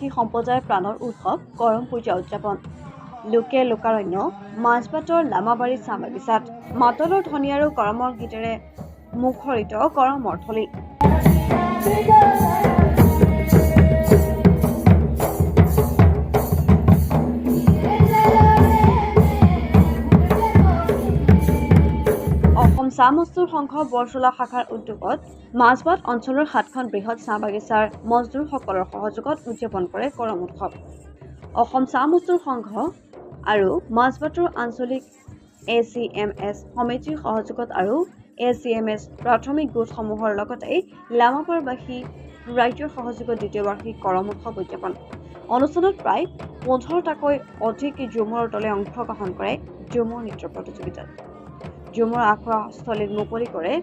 আদিবাসী সম্প্ৰদায়ৰ প্ৰাণৰ উৎসৱ কৰম পূজা উদযাপন লোকে লোকাৰণ্য মাজবাটৰ লামাবাৰী চাহ বাগিচাত মাতলৰ ধ্বনি আৰু কৰমৰ গীতেৰে মুখৰিত কৰমৰ থলী অসম চাহ মজদুৰ সংঘ বৰচলা শাখাৰ উদ্যোগত মাজবাট অঞ্চলৰ 7খন বৃহৎ চাহ বাগিচাৰ মজদুৰসকলৰ সহযোগত উদযাপন কৰে কৰম উৎসৱ। অসম চাহ মজদুৰ সংঘ আৰু মাজবাটৰ আঞ্চলিক ACMS সমিতিৰ সহযোগত আৰু ACMS প্ৰাথমিক গোটসমূহৰ লগতে লামাবাৰবাসী ৰাজ্যৰ সহযোগত দ্বিতীয় বাৰ্ষিক কৰম উৎসৱ উদযাপন অনুষ্ঠানত প্ৰায় 15টাকৈ অধিক ঝুমুৰ দলে অংশগ্ৰহণ কৰে ঝুমুৰ নৃত্য প্ৰতিযোগিতাত। ঝুমুৰ আখৰাস্থলীত মুকলি কৰে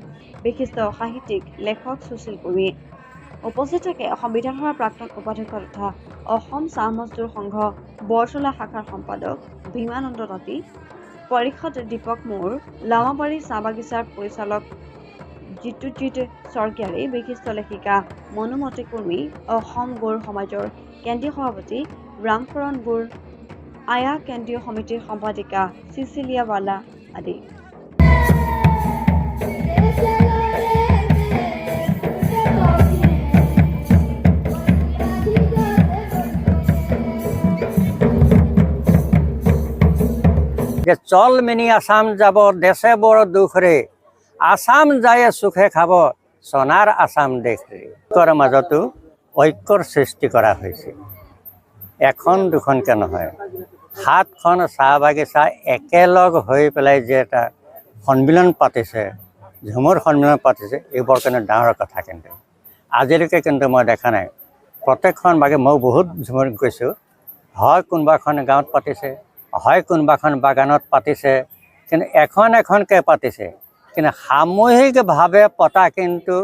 বিশিষ্ট সাহিত্যিক লেখক সুশীল কৰ্মীয়ে। উপস্থিত থাকে অসম বিধানসভাৰ প্ৰাক্তন উপাধ্যক্ষ তথা অসম চাহ মজদুৰ সংঘ বৰচলা শাখাৰ সম্পাদক ভীমানন্দ তাঁতী, পৰিষদ দীপক মোৰ, লামাবাৰী চাহ বাগিচাৰ পৰিচালক জিতুজিৎ স্বৰ্গীয়াৰী, বিশিষ্ট লেখিকা মনুমতী কুৰ্মী, অসম গৌড় সমাজৰ কেন্দ্ৰীয় সভাপতি ৰামকৰণ গুৰ, আয়া কেন্দ্ৰীয় সমিতিৰ সম্পাদিকা চিচিলিয়া বালা আদি। চল মিনি আসাম যাব দেশে বড় দুখরে আসাম যায় সুখে খাব সোনার আসাম দেশে মাজতো ঐক্যৰ সৃষ্টি কৰা হৈছে। এখন দুখনকে নহয়, 7খন চাহ বাগিচা একেলগ হৈ পেলাই যে এটা সন্মিলন পাতিছে, ঝুমুৰ সন্মিলন পাতিছে, এইবোৰ কিন্তু ডাঙৰ কথা। কিন্তু আজিলৈকে কিন্তু মই দেখা নাই। প্ৰত্যেকখন মই বহুত ঝুমুৰত গৈছোঁ, হয় কোনোবাখন গাঁৱত পাতিছে, হয় কোনোবাখন বাগানত পাতিছে, কিন্তু এখন এখনকৈ পাতিছে, কিন্তু সামূহিকভাৱে পতা কিন্তু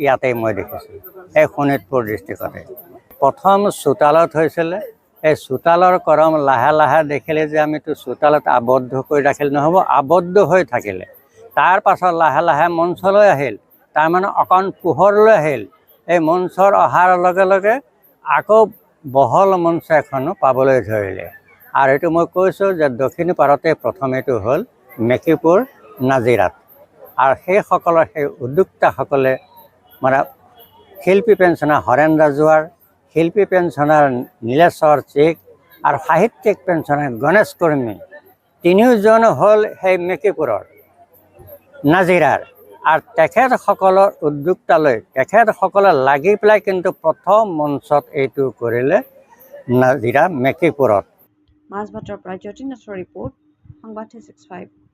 ইয়াতেই মই দেখিছোঁ এই শোণিতপুৰ ডিষ্ট্ৰিক্টতে। প্ৰথম চোতালত হৈছিলে, এই চোতালৰ কৰম লাহে লাহে দেখিলে যে আমিতো চোতালত আবদ্ধ কৰি ৰাখিলে নহ'ব, আবদ্ধ হৈ থাকিলে। তাৰ পাছত লাহে লাহে মঞ্চলৈ আহিল, তাৰমানে অকণ পোহৰলৈ আহিল। এই মঞ্চৰ অহাৰ লগে লগে আকৌ বহল মঞ্চ এখনো পাবলৈ ধৰিলে। আৰু এইটো মই কৈছোঁ যে দক্ষিণ পাৰতে প্ৰথম এইটো হ'ল মেকিপুৰ নাজিৰাত। আৰু সেইসকলৰ সেই উদ্যোক্তাসকলে মানে শিল্পী পেঞ্চনাৰ হৰেণ ৰাজুৱাৰ, শিল্পী পেঞ্চনাৰ নীলেশ্বৰ চিক আৰু সাহিত্যিক পেঞ্চনাৰ গণেশ কৰ্মী, তিনিওজন হ'ল সেই মেকিপুৰৰ নাজিৰাৰ। আৰু তেখেতসকলৰ উদ্যোক্তালৈ তেখেতসকলে লাগি পেলাই কিন্তু প্ৰথম মঞ্চত এইটো কৰিলে নাজিৰা মেকিপুৰত। মাজবাটৰ পৰা জ্যোতিনাথৰ ৰিপৰ্ট, সংবাদ 365।